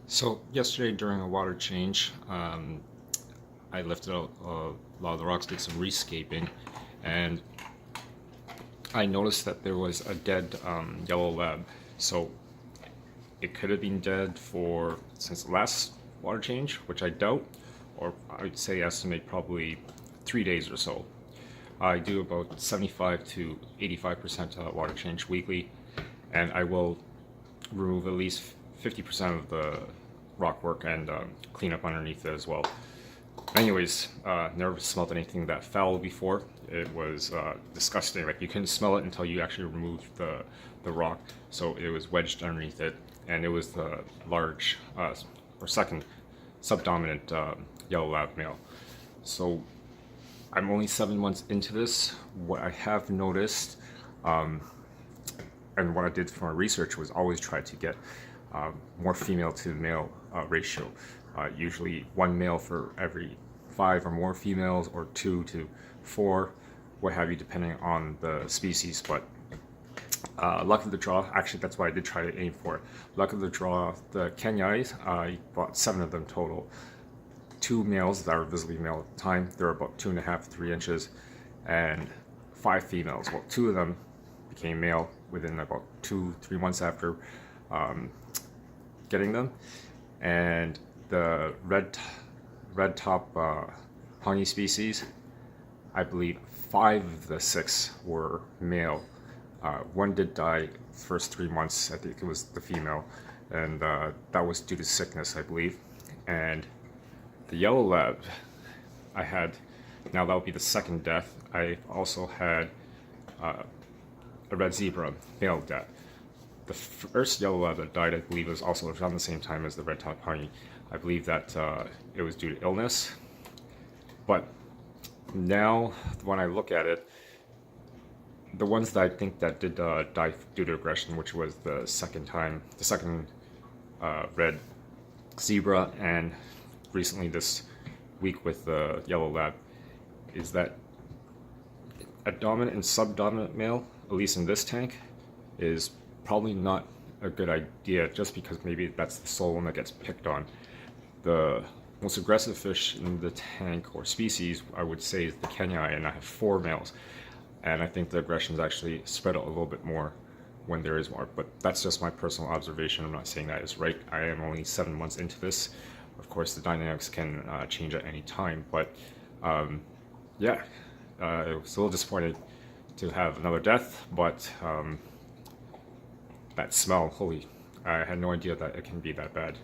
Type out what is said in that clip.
So yesterday during a water change, I lifted out a lot of the rocks, did some rescaping, and I noticed that there was a dead yellow lab. So it could have been dead since the last water change, which I doubt, or I'd say estimate probably 3 days or so. I do about 75 to 85% water change weekly, and I will remove at least 50% of the rock work and clean up underneath it as well. Anyways, never smelled anything that foul before. It was disgusting. Like, you couldn't smell it until you actually removed the rock. So it was wedged underneath it, and it was the large or second subdominant yellow lab male. So I'm only 7 months into this. What I have noticed, and what I did for my research, was always try to get more female to male ratio. Usually one male for every 5 or more females, or 2 to 4, what have you, depending on the species. But luck of the draw, actually that's what I did try to aim for. Luck of the draw, the Kenyais, I bought 7 of them total. 2 males that were visibly male at the time, they were about 2.5 to 3 inches, and 5 females. Well, 2 of them became male within about 2-3 months after getting them, and the red top hongi species, I believe 5 of the 6 were male. One did die first 3 months. I think it was the female, and that was due to sickness, I believe. And the yellow lab, I had, now that would be the second death. I also had a red zebra male death. The first yellow lab that died, I believe, was also around the same time as the red top honey. I believe that it was due to illness. But now, when I look at it, the ones that I think that did die due to aggression, which was the second red zebra, and recently this week with the yellow lab, is that a dominant and subdominant male, at least in this tank, is probably not a good idea, just because maybe that's the sole one that gets picked on. The most aggressive fish in the tank, or species, I would say, is the Kenyai, and I have 4 males. And I think the aggression is actually spread out a little bit more when there is more. But that's just my personal observation. I'm not saying that is right. I am only 7 months into this. Of course, the dynamics can change at any time. But yeah, it was a little disappointed to have another death. But that smell, holy, I had no idea that it can be that bad.